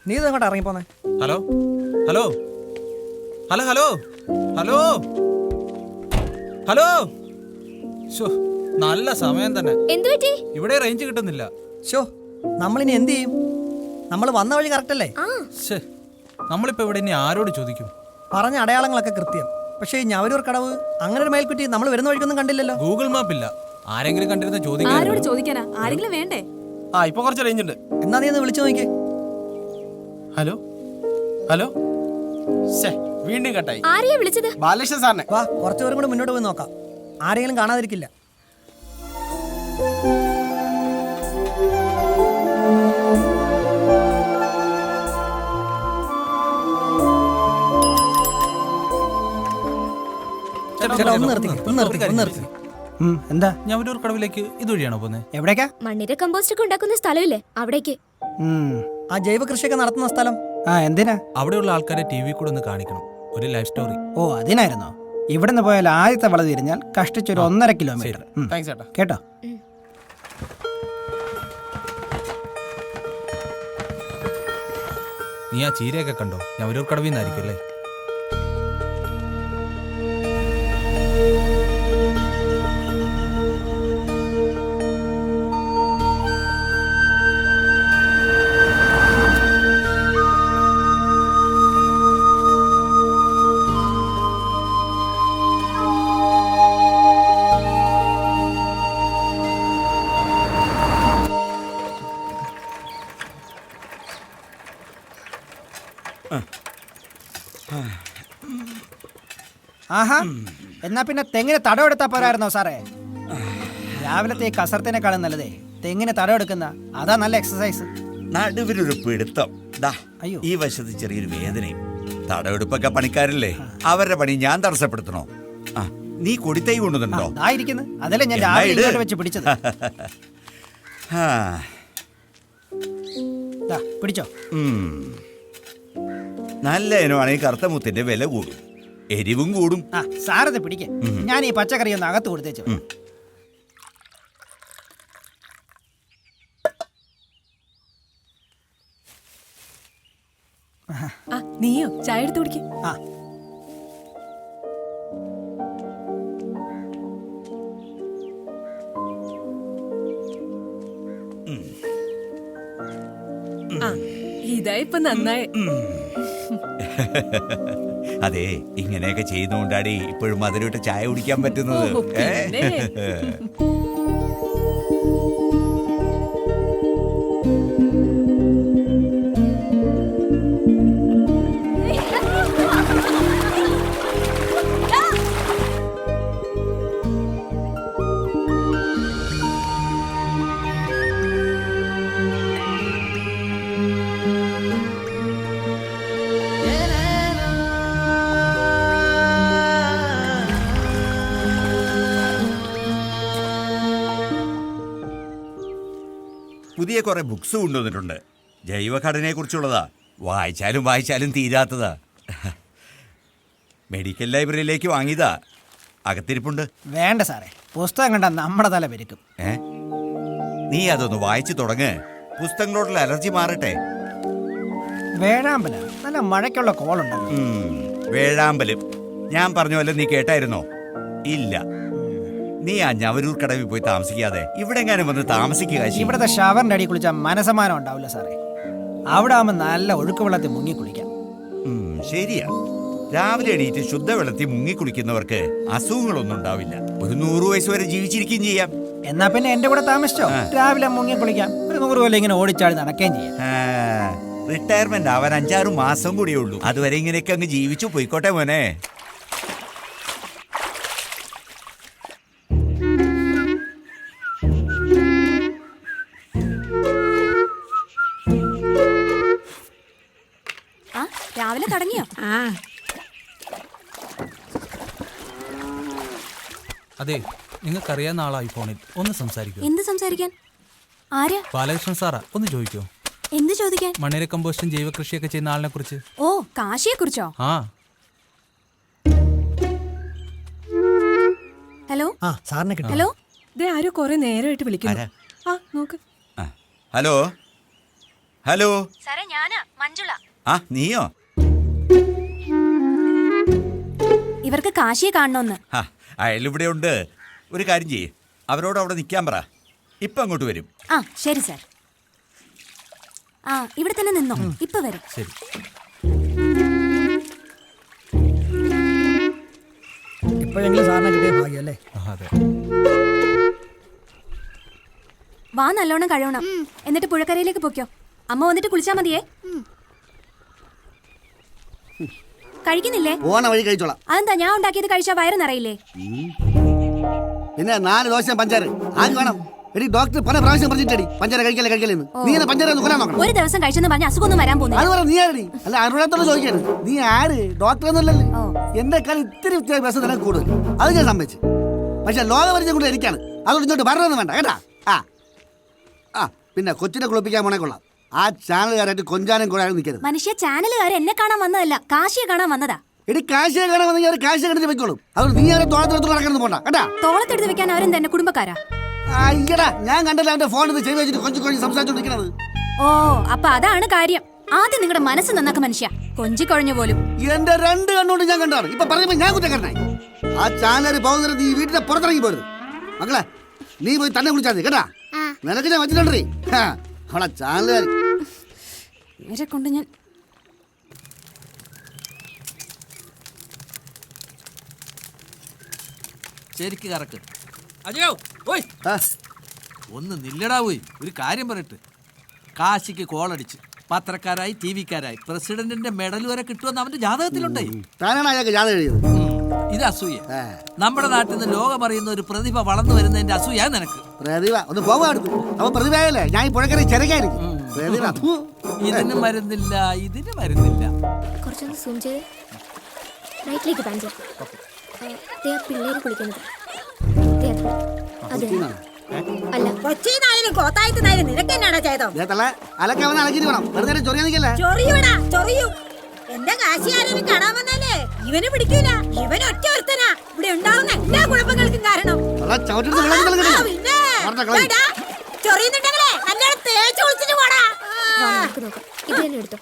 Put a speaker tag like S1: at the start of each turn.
S1: നീ ഇതങ്ങോട്ട് ഇറങ്ങിപ്പോന്നെ.
S2: Hello hello hello hello hello hello നല്ല സമയം തന്നെ. ഇവിടെ റേഞ്ച് കിട്ടുന്നില്ല.
S1: ഷോ നമ്മളിനി എന്ത് ചെയ്യും? നമ്മൾ വന്ന വഴി കറക്റ്റ് അല്ലേ?
S2: നമ്മളിപ്പോ ഇവിടെ ഇനി ആരോട് ചോദിക്കും?
S1: പറഞ്ഞ അടയാളങ്ങളൊക്കെ കൃത്യം. പക്ഷേ ഞവരൂർ കടവ് അങ്ങനെ ഒരു മയിൽക്കുറ്റി നമ്മൾ വരുന്ന വഴിക്കൊന്നും കണ്ടില്ലല്ലോ.
S2: ഗൂഗിൾ മാപ്പ് ഇല്ല. ആരെങ്കിലും കണ്ടിരുന്ന
S3: ചോദിക്കാനാ? ആരെങ്കിലും വേണ്ടേ?
S2: ഇപ്പൊ കുറച്ച് റേഞ്ച് ഉണ്ട്.
S1: എന്നാ നീ ഒന്ന് വിളിച്ചു നോക്കിയേ.
S2: ഹലോ ഹലോ വീണ്ടും കട്ടായി.
S3: ആരെയാ വിളിച്ചത്?
S2: ബാലകൃഷ്ണൻ സാറിനെ.
S1: വാ കുറച്ചു പേരും കൂടെ മുന്നോട്ട് പോയി നോക്കാം. ആരെങ്കിലും കാണാതിരിക്കില്ല.
S4: എന്താ
S2: ഞവരൂർ കടവിലേക്ക് ഇതുവഴിയാണോ പോന്നെ?
S4: എവിടേക്കാ?
S3: മണ്ണിര കമ്പോസ്റ്റ് ഒക്കെ ഉണ്ടാക്കുന്ന സ്ഥലമില്ലേ അവിടേക്ക്.
S1: ആ ജൈവ കൃഷിയൊക്കെ നടത്തുന്ന സ്ഥലം.
S4: എന്തിനാ?
S2: അവിടെയുള്ള ആൾക്കാരെ TV കൂടെ ഒന്ന് കാണിക്കണം. ഒരു ലൈഫ് സ്റ്റോറി.
S4: ഓ അതിനായിരുന്നോ? ഇവിടുന്ന് പോയാൽ ആദ്യത്തെ വള തിരിഞ്ഞാൽ കഷ്ടിച്ചൊരു 1.5 കിലോമീറ്റർ. കേട്ടോ?
S2: നീ ആ ചീരയൊക്കെ കണ്ടോ? ഞവരൂർ കടവിൽ നിന്നായിരിക്കും അല്ലേ?
S4: ആഹാ, എന്നാ പിന്നെ തെങ്ങിന് തടമെടുത്താ പോരായിരുന്നോ സാറേ? രാവിലത്തെ ഈ കസർത്തിനേക്കാളും നല്ലതേ തെങ്ങിന് തടമെടുക്കുന്ന അതാ നല്ല എക്സസൈസ്.
S5: നടുവിലൊരു പിടുത്തം.
S4: അയ്യോ,
S5: ഈ വശത്ത് ചെറിയൊരു വേദനയും. തടവെടുപ്പൊക്കെ പണിക്കാരല്ലേ, അവരുടെ പണി ഞാൻ തടസ്സപ്പെടുത്തണോ? നീ കൊടിത്തൈ കൊണ്ടുവന്നുണ്ടോ?
S4: ആയിരിക്കുന്നു. അതല്ലേ ഞാൻ രാവിലെ വെച്ച് പിടിച്ചത്. പിടിച്ചോ.
S5: നല്ല ഇനമാണെങ്കിൽ കറുത്ത മുത്തിന്റെ വില കൂടും, എരിവും കൂടും.
S4: സാറത് പിടിക്കേ. ഞാൻ ഈ പച്ചക്കറി ഒന്ന് അകത്ത് കൊടുത്തേച്ചു.
S3: നീയോ ചായ എടുത്ത് കുടിക്കും? ഇതായിപ്പൊ നന്നായി.
S5: അതെ, ഇങ്ങനെയൊക്കെ ചെയ്യുന്നോണ്ടാടി ഇപ്പോഴും മധുരമായിട്ട് ചായ കുടിക്കാൻ പറ്റുന്നത്. പുതിയ കുറെ ബുക്സ് കൊണ്ടുവന്നിട്ടുണ്ട്. ജൈവഘടനയെ കുറിച്ചുള്ളതാ. വായിച്ചാലും വായിച്ചാലും തീരാത്തതാ. മെഡിക്കൽ ലൈബ്രറിയിലേക്ക് വാങ്ങിയതാ. അകത്തിരിപ്പുണ്ട്.
S4: വേണ്ട സാറേ, പുസ്തകം കണ്ട നമ്മുടെ തല പെരുക്കും.
S5: നീ അതൊന്ന് വായിച്ചു തുടങ്ങ്. പുസ്തകങ്ങളോടുള്ള അലർജി മാറട്ടെ.
S4: വേഴാമ്പല നല്ല മഴയ്ക്കുള്ള കോളുണ്ടല്ലോ.
S5: വേഴാമ്പലും ഞാൻ പറഞ്ഞ പോലെ നീ കേട്ടായിരുന്നോ? ഇല്ല. നീ ആ ഞവരൂർ കടവിൽ പോയി താമസിക്കാതെ ഇവിടെ എങ്ങാനും വന്ന് താമസിക്കുക.
S4: ഇവിടുത്തെ ഷവറിന്റെ അടി കുളിച്ചാൽ മനസമാനം ഉണ്ടാവില്ല സാറേ. അവിടെ ആവുമ്പോൾ നല്ല ഒഴുക്ക് വെള്ളത്തിൽ മുങ്ങി കുളിക്കാം.
S5: ശരിയാ. രാവിലെ എണീറ്റ് ശുദ്ധവെള്ളത്തിൽ മുങ്ങി കുളിക്കുന്നവർക്ക് അസുഖങ്ങളൊന്നും ഉണ്ടാവില്ല. ഒരു 100 വയസ്സ് വരെ ജീവിച്ചിരിക്കുകയും ചെയ്യാം.
S4: എന്നാ പിന്നെ എന്റെ കൂടെ താമസിച്ചോ? രാവിലെ മുങ്ങി കുളിക്കാം. ഒരു 100 കൊല്ലം ഇങ്ങനെ ഓടിച്ചാടി നടക്കുകയും ചെയ്യാം.
S5: റിട്ടയർമെന്റ് ആവാൻ 5-6 മാസം കൂടിയേ ഉള്ളൂ. അതുവരെ ഇങ്ങനെയൊക്കെ അങ്ങ് ജീവിച്ചു പോയിക്കോട്ടെ മോനെ.
S3: രാവിലെ തുടങ്ങിയോ?
S2: അതെ, നിങ്ങൾക്കറിയാവുന്ന ആളായി ഫോണിൽ ഒന്ന് സംസാരിക്കൂ.
S3: എന്ത് സംസാരിക്കാൻ? ആരാ?
S2: ബാലകൃഷ്ണൻ സാറാ. ഒന്ന് ചോദിക്കോ.
S3: എന്ത് ചോദിക്കാൻ?
S2: മണ്ണിര കമ്പോസ്റ്റും ജൈവ കൃഷിയൊക്കെ ചെയ്യുന്ന ആളിനെ കുറിച്ച്.
S3: ഓ, കാശിയെ കുറിച്ചോ? ഹലോ.
S1: സാറിനെ കിട്ടി.
S3: ഹലോ. ആരോ കുറെ നേരമായിട്ട് വിളിക്കുന്നു.
S5: Hello hello.
S3: സാറേ ഞാനാ മഞ്ജുള.
S5: ആ നീയോ?
S3: ഇവർക്ക് കാശിയെ കാണണമെന്ന്.
S5: ആ അയലിവിടെ ഉണ്ട്. ഒരു കാര്യം ചെയ്യ്, അവരോട് അവിടെ നിൽക്കാൻ പറ. ഇപ്പം അങ്ങോട്ട് വരും.
S3: ആ ശരി സാർ. ആ ഇവിടെ തന്നെ നിന്നോ, ഇപ്പൊ വരും.
S2: ശരി.
S1: ഇപ്പോഴെങ്കിലും സാറിനെ കിട്ടിയ ഭാഗ്യം അല്ലേ?
S2: അതെ.
S3: വാ നല്ലോണം കഴുകണം, എന്നിട്ട് പുഴക്കരയിലേക്ക് പൊക്കോ. അമ്മ വന്നിട്ട് കുളിച്ചാ മതിയേ. കഴിക്കുന്നില്ലേ?
S6: പോണ വഴി കഴിച്ചോളാം.
S3: അതെന്താ, ഞാൻ ഉണ്ടാക്കിയത് കഴിച്ചാ വയറ് നിറയില്ലേ?
S6: പിന്നെ 4 ദോശ പഞ്ചാര ആര് വേണം? എടി ഡോക്ടർ പല പ്രാവശ്യം പറഞ്ഞിട്ടടി പഞ്ചാര കഴിക്കലെന്ന്. നീ എന്നെ പഞ്ചാര ഒന്ന് കൊല്ലാൻ നോക്കണം.
S3: ഒരു ദിവസം കഴിച്ചെന്ന് പറഞ്ഞ അസുഖമൊന്നും വരാൻ പോകുന്നില്ല.
S6: അത് പറ, നീ ആരടി? അല്ല അറിയാത്തോട് ചോദിക്കാണ്. നീ ആര്? ഡോക്ടർ ഒന്നുമല്ലല്ലോ. എന്റെ കാലം ഇത്തിരി വിദ്യാഭ്യാസം നിനക്ക് കൂടുതൽ, അത് ഞാൻ സമ്മതിച്ചു. പക്ഷെ ലോകപരിചയം കൊണ്ട് എനിക്കാണ്. അതുകൊണ്ട് ഇങ്ങോട്ട് പറഞ്ഞൊന്നും വേണ്ട കേട്ടാ. ആ പിന്നെ കൊച്ചിനെ കുളിപ്പിക്കാൻ പോണേ കൊള്ളാം. ആ ചാനലുകാരായിട്ട് കൊഞ്ചാനും കൂടാനും നിൽക്കരുത്.
S3: മനുഷ്യ ചാനലുകാർ എന്നെ കാണാൻ വന്നതല്ല, കാശിയെ കാണാൻ വന്നതാ.
S6: എടി കാശിയെ കാണാൻ വന്നെങ്കിൽ അവർ കാശിയെ കണ്ടിട്ട് വെക്കോളും. അതുകൊണ്ട് നീ അവരെ തോളത്തെടുത്ത് നടക്കണം പോണ്ട കേട്ടാ.
S3: തോളത്തെടുത്ത് വെക്കാൻ അവരും തന്നെ കുടുംബക്കാരാ.
S6: അയ്യടാ, ഞാൻ കണ്ടല്ലോ അവന്റെ ഫോണിൽ ചെയ്ത് വെച്ചിട്ട് കൊഞ്ചി സംസാരിച്ചോണ്ടിരിക്കണത്.
S3: ഓ അപ്പൊ അതാണ് കാര്യം. ആദ്യം നിങ്ങളുടെ മനസ്സ് നന്നാക്ക മനുഷ്യ. കൊഞ്ചിക്കൊഴഞ്ഞു പോലും.
S6: എന്റെ 2 കണ്ണുകൊണ്ട് ഞാൻ കണ്ടാണ്. ഇപ്പൊ പറയുമ്പോ ഞാൻ കുറ്റക്കാരനായി. ആ ചാനൽ പോകുന്നത് നീ വീട്ടിന്റെ പുറത്തിറങ്ങി പോരുത്. മക്കളെ നീ പോയി തന്നെ കുളിച്ചാൽ മതി കേട്ടാ. നിനക്ക് ഞാൻ വെച്ചിട്ടുണ്ടേ അവളെ ചാനലുകാർ.
S3: ഇവരെ കൊണ്ട് ഞാൻ
S7: ശരിക്ക് കറക്ക്. അജയോ ഓയ് ഒന്ന് നില്ലടാ. പോയി ഒരു കാര്യം പറയട്ടെ. കാശിക്ക് കോളടിച്ച് പത്രക്കാരായി ടി വിക്കാരായി പ്രസിഡന്റിന്റെ മെഡൽ വരെ കിട്ടുമെന്ന് അവന്റെ ജാതകത്തിലുണ്ടേ.
S6: താനാണ് അയാൾക്ക് ജാതകം എഴുതിയത്.
S7: ഇത് അസൂയ. നമ്മുടെ നാട്ടിൽ നിന്ന് ലോകം അറിയുന്ന ഒരു പ്രതിഭ വളർന്നു വരുന്നതിന്റെ അസൂയ നിനക്ക്.
S6: പ്രതിഭ ഒന്ന് പോകാൻ എടുത്തു. അവൻ പ്രതിഭയല്ലേ? ഞാൻ ഈ പുഴക്കറി ചെറുക്കായിരിക്കും. പ്രതിഭ
S7: ഇതിന് മരുന്നില്ല, ഇതിന് മരുന്നില്ല.
S8: കുറച്ചൊന്ന് സൂം ചെയ്ത് റൈറ്റിലേക്ക് പാൻ ചെയ്യാം. പിള്ളേര് കുളിക്കുന്നത് അതെ അല്ല
S9: കൊച്ചിനായാലും കോത്തായത്തിനായാലും നിനക്ക് എന്നാടാ ചെയ്തോ?
S6: അലക്കവൻ അലക്കിട്ട് വേണം. വെറുതെ ചൊറിയാ നിൽക്കല്ലേ.
S9: ചൊറിയൂടാ ചൊറിയൂ. എന്റെ കാശിയാരും കാണാൻ വന്നാലേ ഇവന് പിടിക്കൂല. ഇവൻ ഒറ്റ ഒരുത്തനാ ഇവിടെ ഉണ്ടാവുന്ന എല്ലാ കുഴപ്പങ്ങൾക്കും കാരണം.
S8: ചൊറിയുന്നുണ്ടെങ്കിലേ നല്ലോണം തേച്ച് കുളിച്ചിട്ട് പോടാ. ഇത് തന്നെ എടുത്തോ.